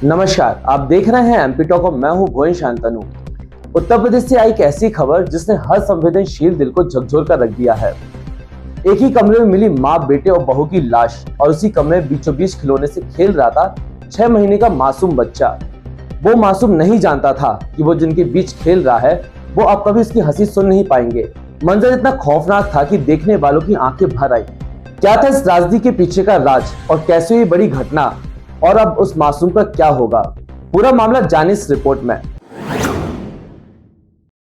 नमस्कार, आप देख रहे हैं एमपी टॉक और मैं हूं भुवन शांतनु। उत्तर प्रदेश से आई एक ऐसी खबर जिसने हर संवेदनशील दिल को झकझोर कर रख दिया है। एक ही कमरे में मिली माँ, बेटे और बहू की लाश और उसी कमरे में बीचों बीच खिलौने से खेल रहा था 6 महीने का मासूम बच्चा। वो मासूम नहीं जानता था कि वो जिनके बीच खेल रहा है वो अब कभी उसकी हंसी सुन नहीं पाएंगे। मंजर इतना खौफनाक था कि देखने वालों की आंखें भर आई। क्या था इस त्रासदी के पीछे का राज और कैसे ये बड़ी घटना, और अब उस मासूम का क्या होगा, पूरा मामला जाने इस रिपोर्ट में।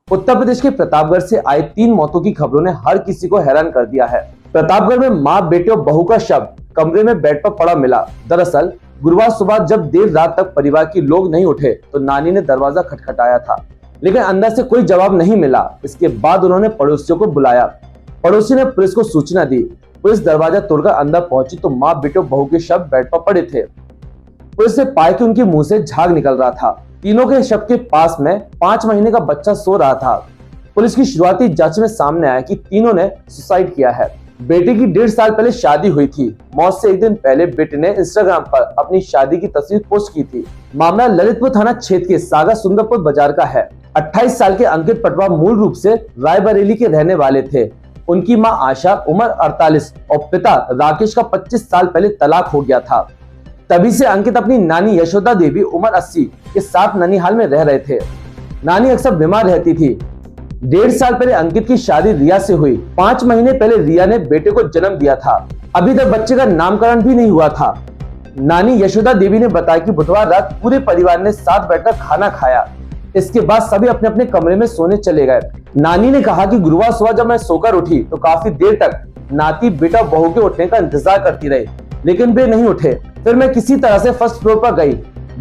उत्तर प्रदेश के प्रतापगढ़ से आए 3 मौतों की खबरों ने हर किसी को हैरान कर दिया है। प्रतापगढ़ में मां, बेटे और बहू का शव कमरे में बेड पर पड़ा मिला। दरअसल गुरुवार सुबह जब देर रात तक परिवार के लोग नहीं उठे तो नानी ने दरवाजा खटखटाया था, लेकिन अंदर से कोई जवाब नहीं मिला। इसके बाद उन्होंने पड़ोसियों को बुलाया। पड़ोसी ने पुलिस को सूचना दी। पुलिस दरवाजा तोड़कर अंदर पहुंची तो मां, बेटे और बहू के शव बेड पर पड़े थे। पुलिस ने पाया कि उनके मुंह से झाग निकल रहा था। तीनों के शव के पास में 5 महीने का बच्चा सो रहा था। पुलिस की शुरुआती जांच में सामने आया कि तीनों ने सुसाइड किया है। बेटे की 1.5 साल पहले शादी हुई थी। मौत से एक दिन पहले बेटे ने इंस्टाग्राम पर अपनी शादी की तस्वीर पोस्ट की थी। मामला ललितपुर थाना क्षेत्र के सागा सुंदरपुर बाजार का है। 28 साल के अंकित पटवा मूल रूप से रायबरेली के रहने वाले थे। उनकी मां आशा उम्र 48 और पिता राकेश का 25 साल पहले तलाक हो गया था। तभी से अंकित अपनी नानी यशोदा देवी उम्र 80 के साथ ननिहाल में रह रहे थे। नानी अक्सर बीमार रहती थी। 1.5 साल पहले अंकित की शादी रिया से हुई। 5 महीने पहले रिया ने बेटे को जन्म दिया था। अभी तक बच्चे का नामकरण भी नहीं हुआ था। नानी यशोदा देवी ने बताया कि बुधवार रात पूरे परिवार ने साथ बैठकर खाना खाया। इसके बाद सभी अपने अपने कमरे में सोने चले गए। नानी ने कहा कि गुरुवार सुबह जब मैं सोकर उठी तो काफी देर तक नाती, बेटा, बहू के उठने का इंतजार करती रही, लेकिन वे नहीं उठे। फिर मैं किसी तरह से फर्स्ट फ्लोर पर गई।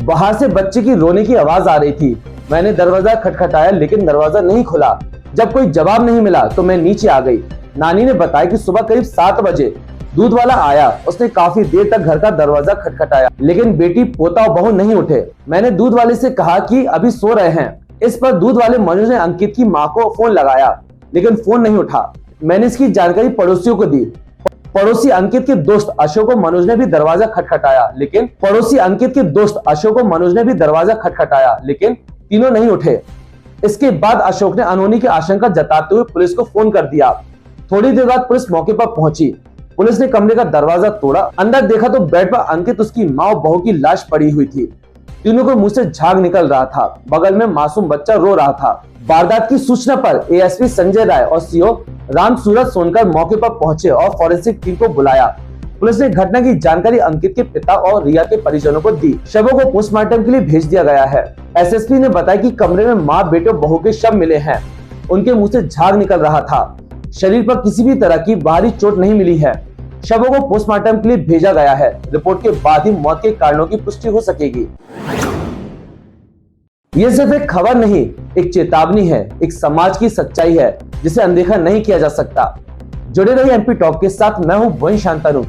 बाहर से बच्चे की रोने की आवाज आ रही थी। मैंने दरवाजा खटखटाया लेकिन दरवाजा नहीं खुला। जब कोई जवाब नहीं मिला तो मैं नीचे आ गई। नानी ने बताया कि सुबह करीब 7 बजे दूध वाला आया। उसने काफी देर तक घर का दरवाजा खटखटाया, लेकिन बेटी, पोता और बहू नहीं उठे। मैंने दूध वाले से कहा कि अभी सो रहे हैं। इस पर दूध वाले मनोज ने अंकित की माँ को फोन लगाया, लेकिन फोन नहीं उठा। मैंने इसकी जानकारी पड़ोसियों को दी। पड़ोसी अंकित के दोस्त अशोक और मनोज ने भी दरवाजा खटखटाया, लेकिन तीनों नहीं उठे। इसके बाद अशोक ने अनहोनी की आशंका जताते हुए पुलिस को फोन कर दिया। थोड़ी देर बाद पुलिस मौके पर पहुंची। पुलिस ने कमरे का दरवाजा तोड़ा। अंदर देखा तो बेड पर अंकित, उसकी मां और बहू की लाश पड़ी हुई थी। तीनों के मुंह से झाग निकल रहा था। बगल में मासूम बच्चा रो रहा था। वारदात की सूचना पर एएसपी संजय राय और सीओ राम सूरज सोनकर मौके पर पहुंचे और फॉरेंसिक टीम को बुलाया। पुलिस ने घटना की जानकारी अंकित के पिता और रिया के परिजनों को दी। शवों को पोस्टमार्टम के लिए भेज दिया गया है। एसएसपी ने बताया कि कमरे में मां, बेटे और बहू के शव मिले हैं। उनके मुंह से झाग निकल रहा था। शरीर पर किसी भी तरह की बाहरी चोट नहीं मिली है। शवों को पोस्टमार्टम के लिए भेजा गया है। रिपोर्ट के बाद ही मौत के कारणों की पुष्टि हो सकेगी। ये सिर्फ एक खबर नहीं, एक चेतावनी है, एक समाज की सच्चाई है जिसे अनदेखा नहीं किया जा सकता। जुड़े रहिए एमपी टॉक के साथ। मैं हूं भुवन शांतनु।